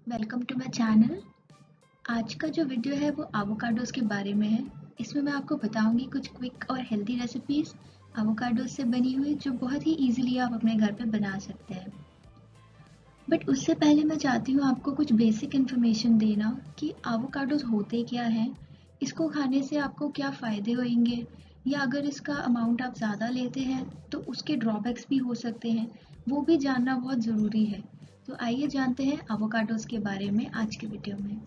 Welcome to my channel. आज का जो वीडियो है वो एवोकाडोस के बारे में है। इसमें मैं आपको बताऊंगी कुछ क्विक और हेल्दी रेसिपीज एवोकाडोस से बनी हुई जो बहुत ही इजीली आप अपने घर पे बना सकते हैं। बट उससे पहले मैं चाहती हूँ आपको कुछ बेसिक इन्फॉर्मेशन देना कि एवोकाडोस होते क्या हैं, इसको खाने से आपको क्या फ़ायदे होंगे, या अगर इसका अमाउंट आप ज़्यादा लेते हैं तो उसके ड्रॉबैक्स भी हो सकते हैं, वो भी जानना बहुत ज़रूरी है। तो आइए जानते हैं एवोकाडोस के बारे में आज के वीडियो में।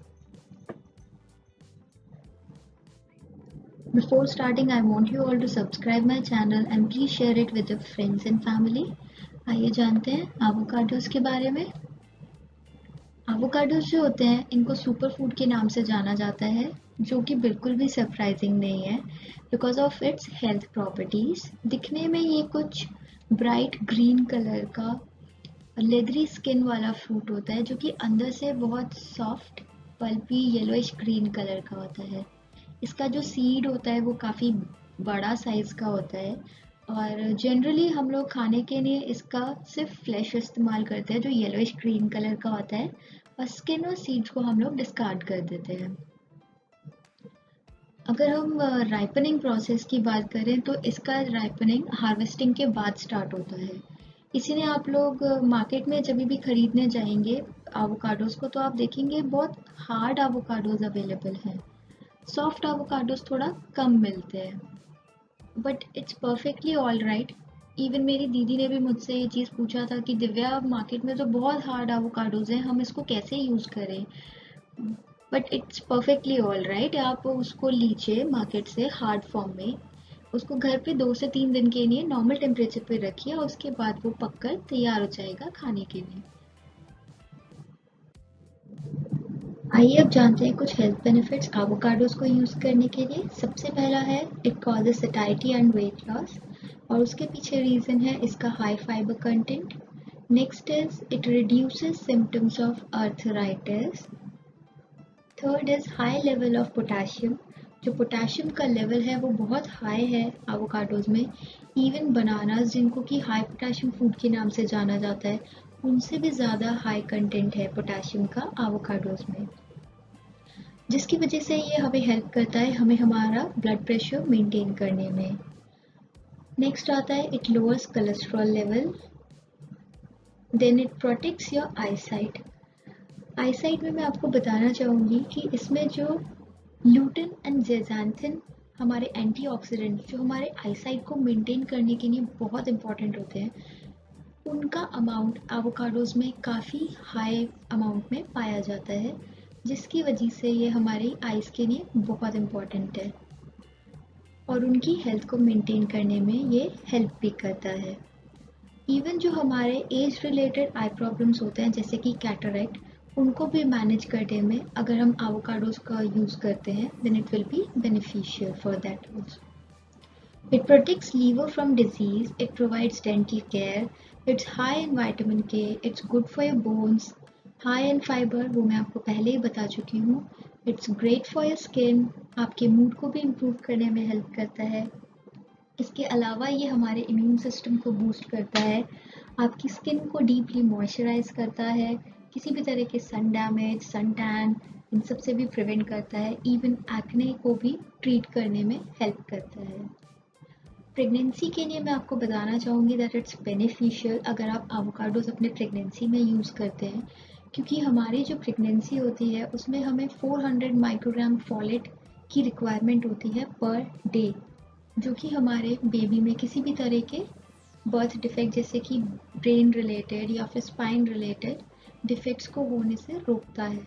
Before starting, I want you all to subscribe my channel and please share it with your friends and family. आइए जानते हैं एवोकाडोस के बारे में। एवोकाडोस जो होते हैं इनको सुपर फूड के नाम से जाना जाता है, जो कि बिल्कुल भी सरप्राइजिंग नहीं है because of it's health properties. दिखने में ये कुछ ब्राइट ग्रीन कलर का लेदरी स्किन वाला फ्रूट होता है, जो कि अंदर से बहुत soft pulpy yellowish green colour का होता है। इसका जो सीड होता है वो काफ़ी बड़ा साइज़ का होता है और जनरली हम लोग खाने के लिए इसका सिर्फ फ्लैश इस्तेमाल करते हैं जो येलोइश ग्रीन कलर का होता है, और स्किन और सीड्स को हम लोग डिस्कार्ड कर देते हैं। अगर हम राइपनिंग प्रोसेस की बात करें तो इसका राइपनिंग हार्वेस्टिंग के बाद स्टार्ट होता है। इसीलिए आप लोग मार्केट में जब भी खरीदने जाएंगे एवोकाडोस को तो आप देखेंगे बहुत हार्ड एवोकाडोस अवेलेबल हैं। सॉफ्ट एवोकाडोस थोड़ा कम मिलते हैं, but it's perfectly all right. Even मेरी दीदी ने भी मुझसे ये चीज़ पूछा था कि दिव्या, मार्केट में तो बहुत हार्ड एवोकाडोस हैं, हम इसको कैसे यूज़ करें। But it's perfectly all right. आप उसको लीजिए मार्केट से हार्ड फॉर्म में, उसको घर पे 2 से 3 दिन के लिए नॉर्मल टेम्परेचर पे रखिए और उसके बाद वो पककर तैयार हो जाएगा खाने के लिए। आइए अब जानते हैं कुछ हेल्थ बेनिफिट्स एवोकाडोस को यूज़ करने के लिए। सबसे पहला है it causes satisfaction and weight loss, और उसके पीछे रीज़न है इसका high fibre content. Next is it reduces symptoms of arthritis. Third is high level of potassium. जो पोटेशियम का लेवल है वो बहुत हाई है एवोकाडोज में। इवन बनानास, जिनको कि हाई पोटेशियम फूड के नाम से जाना जाता है, उनसे भी ज़्यादा हाई कंटेंट है पोटेशियम का एवोकाडोज में, जिसकी वजह से ये हमें हेल्प करता है हमें हमारा ब्लड प्रेशर मेंटेन करने में। नेक्स्ट आता है it lowers cholesterol level. Then it protects your eyesight. Eyesight में मैं आपको बताना चाहूँगी कि इसमें जो लूटिन एंड जेज़ांथिन हमारे एंटीऑक्सीडेंट जो हमारे आईसाइट को मेंटेन करने के लिए बहुत इंपॉर्टेंट होते हैं, उनका अमाउंट एवोकाडोज में काफ़ी हाई अमाउंट में पाया जाता है, जिसकी वजह से ये हमारी आइज़ के लिए बहुत इम्पॉर्टेंट है और उनकी हेल्थ को मेंटेन करने में ये हेल्प भी करता है। इवन जो हमारे एज रिलेटेड आई प्रॉब्लम्स होते हैं जैसे कि कैटरेक्ट, उनको भी मैनेज करने में अगर हम एवोकाडोज का यूज़ करते हैं then it will be beneficial for that also. It protects liver from disease, it provides dental care, it's high in vitamin K, it's good for your bones, high in fiber, वो मैं आपको पहले ही बता चुकी हूँ। It's great for your skin, आपके mood को भी इम्प्रूव करने में हेल्प करता है। इसके अलावा ये हमारे इम्यून सिस्टम को बूस्ट करता है, आपकी स्किन को डीपली मॉइस्चराइज करता है, किसी भी तरह के सन डैमेज, सन टैन, इन सब से भी प्रिवेंट करता है। इवन एक्ने को भी ट्रीट करने में हेल्प करता है। प्रेगनेंसी के लिए मैं आपको बताना चाहूँगी दैट इट्स बेनिफिशियल अगर आप एवोकाडोज अपने प्रेगनेंसी में यूज़ करते हैं, क्योंकि हमारी जो प्रेगनेंसी होती है उसमें हमें 400 माइक्रोग्राम फॉलेट की रिक्वायरमेंट होती है पर डे, जो कि हमारे बेबी में किसी भी तरह के बर्थ डिफेक्ट जैसे कि ब्रेन रिलेटेड या फिर स्पाइन रिलेटेड डिफेक्ट्स को होने से रोकता है।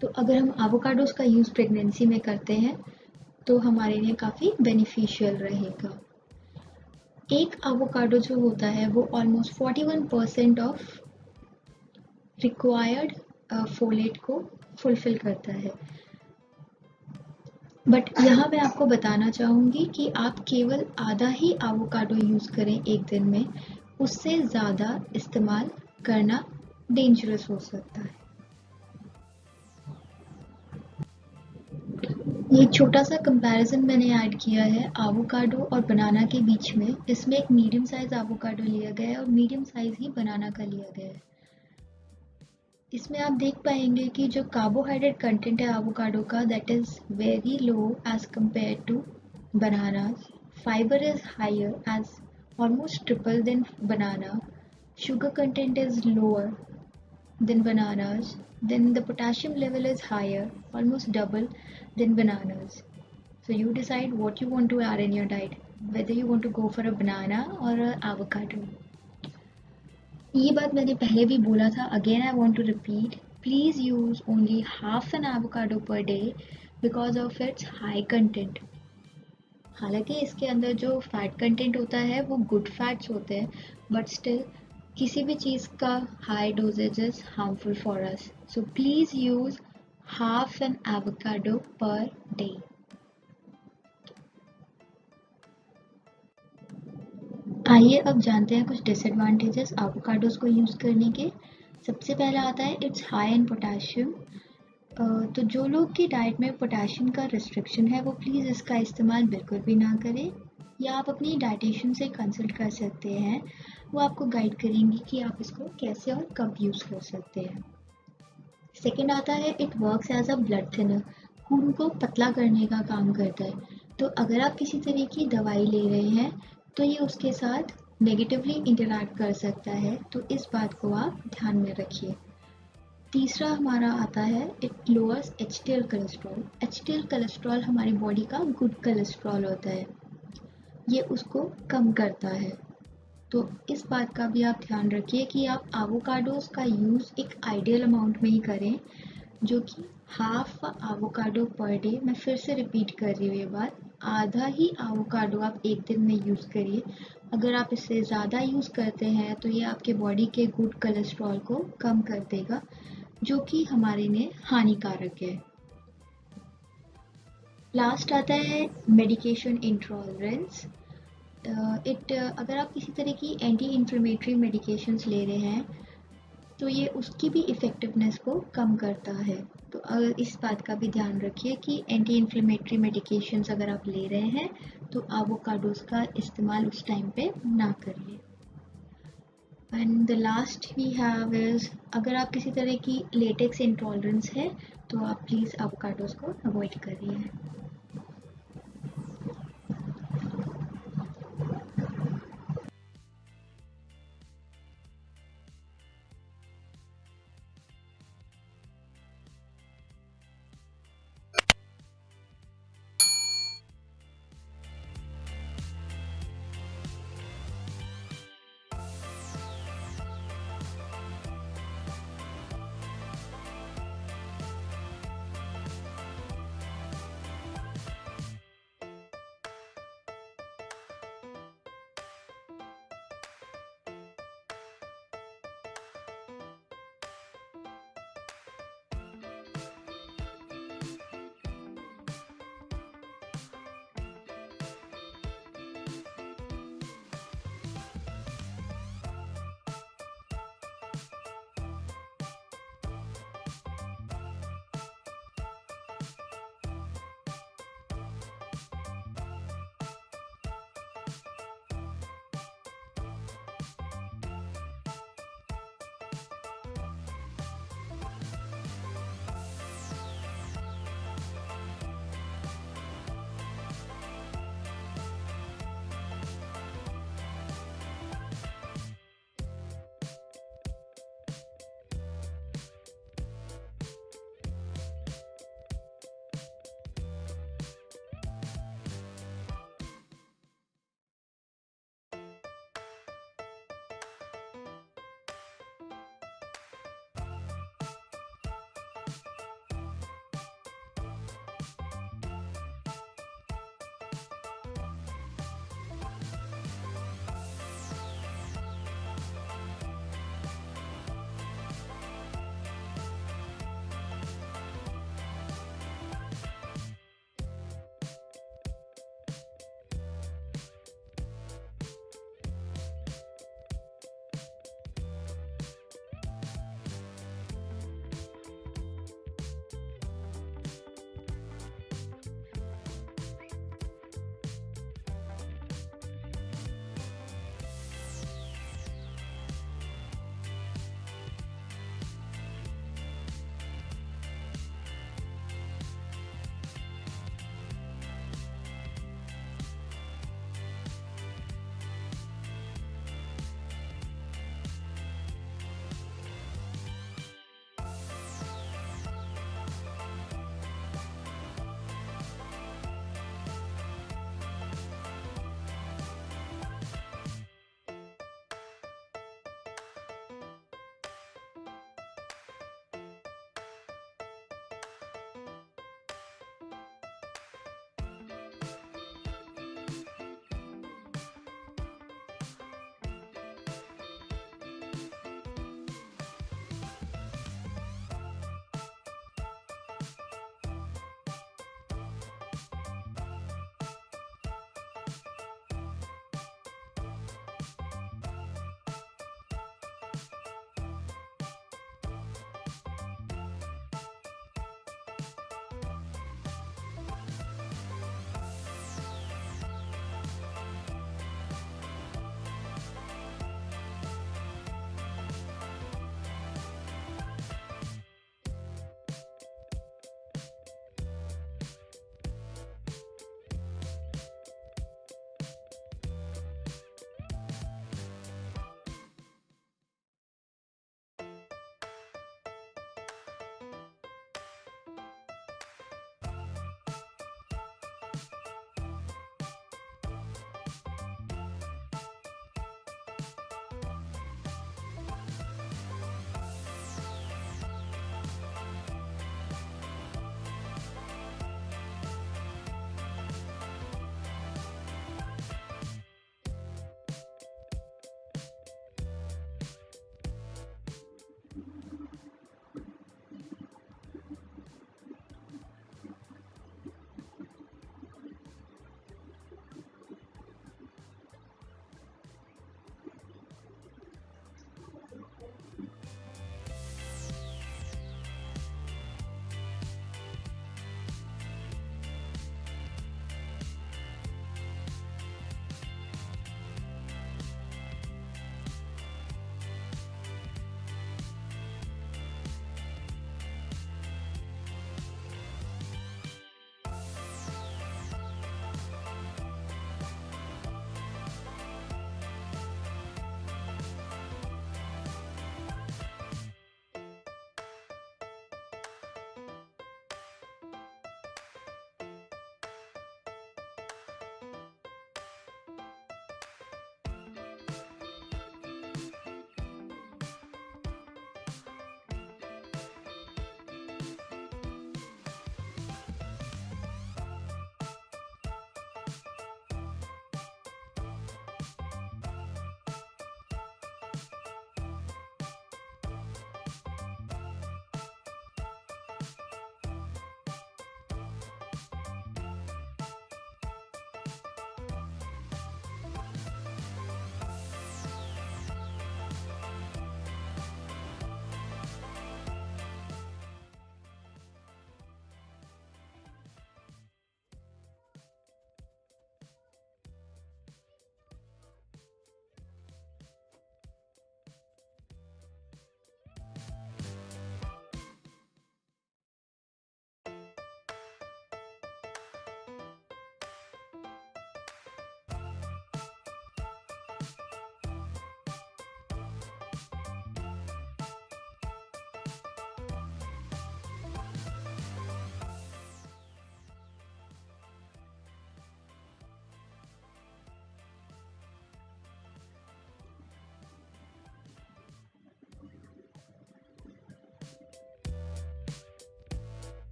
तो अगर हम एवोकाडोज का यूज़ प्रेगनेंसी में करते हैं तो हमारे लिए काफ़ी बेनिफिशियल रहेगा। एक एवोकाडो जो होता है वो ऑलमोस्ट 41% ऑफ रिक्वायर्ड फोलेट को फुलफिल करता है। बट यहाँ मैं आपको बताना चाहूँगी कि आप केवल आधा ही एवोकाडो यूज़ करें एक दिन में, उससे ज़्यादा इस्तेमाल करना डेंजरस हो सकता है। ये छोटा सा कंपैरिजन मैंने ऐड किया है एवोकाडो और बनाना के बीच में। इसमें एक मीडियम साइज एवोकाडो लिया गया है और मीडियम साइज ही बनाना का लिया गया है। इसमें आप देख पाएंगे कि जो कार्बोहाइड्रेट कंटेंट है एवोकाडो का that is very low as compare to bananas. Fibre is higher as almost triple than banana. Sugar content is lower than bananas. Then the potassium level is higher, almost double than bananas. So you decide what you want to add in your diet, whether you want to go for a banana or a avocado. ये बात मैंने पहले भी बोला था, again I want to repeat, please use only half an avocado per day because of its high content. हालांकि इसके अंदर जो फैट कंटेंट होता है वो गुड फैट्स होते हैं, बट स्टिल किसी भी चीज़ का high doses is harmful for us. So please use half an avocado per day. आइए अब जानते हैं कुछ डिसएडवांटेजेस एवोकाडोज को यूज़ करने के. सबसे पहला आता है इट्स हाई इन पोटेशियम. तो जो लोग की डाइट में पोटेशियम का रिस्ट्रिक्शन है वो प्लीज़ इसका इस्तेमाल बिल्कुल भी ना करें, या आप अपनी डाइटिशियन से कंसल्ट कर सकते हैं, वो आपको गाइड करेंगी कि आप इसको कैसे और कब यूज़ कर सकते हैं. सेकेंड आता है it works as a blood thinner. खून को पतला करने का काम करता है. तो अगर आप किसी तरह की दवाई ले रहे हैं तो ये उसके साथ नेगेटिवली इंटरैक्ट कर सकता है, तो इस बात को आप ध्यान में रखिए. तीसरा हमारा आता है it lowers HDL cholesterol. HDL cholesterol हमारी बॉडी का गुड कोलेस्ट्रॉल होता है, ये उसको कम करता है. तो इस बात का भी आप ध्यान रखिए कि आप एवोकाडोज का यूज़ एक आइडियल अमाउंट में ही करें, जो कि हाफ एवोकाडो पर डे. मैं फिर से रिपीट कर रही हूँ ये बात, आधा ही एवोकाडो आप एक दिन में यूज़ करिए. अगर आप इससे ज़्यादा यूज़ करते हैं तो ये आपके बॉडी के गुड कोलेस्ट्रॉल को कम कर देगा, जो कि हमारे लिए हानिकारक है. लास्ट आता है मेडिकेशन इंटॉलरेंस. अगर आप किसी तरह की एंटी इन्फ्लेमेटरी मेडिकेशंस ले रहे हैं तो ये उसकी भी इफ़ेक्टिवनेस को कम करता है. तो अगर इस बात का भी ध्यान रखिए कि एंटी इन्फ्लेमेटरी मेडिकेशंस अगर आप ले रहे हैं तो एवोकाडोज का इस्तेमाल उस टाइम पे ना करिए. And the last we have is, अगर आप किसी तरह की लेटेक्स इंटॉलरेंस है तो आप प्लीज़ एवोकाडोज को अवॉइड करिए.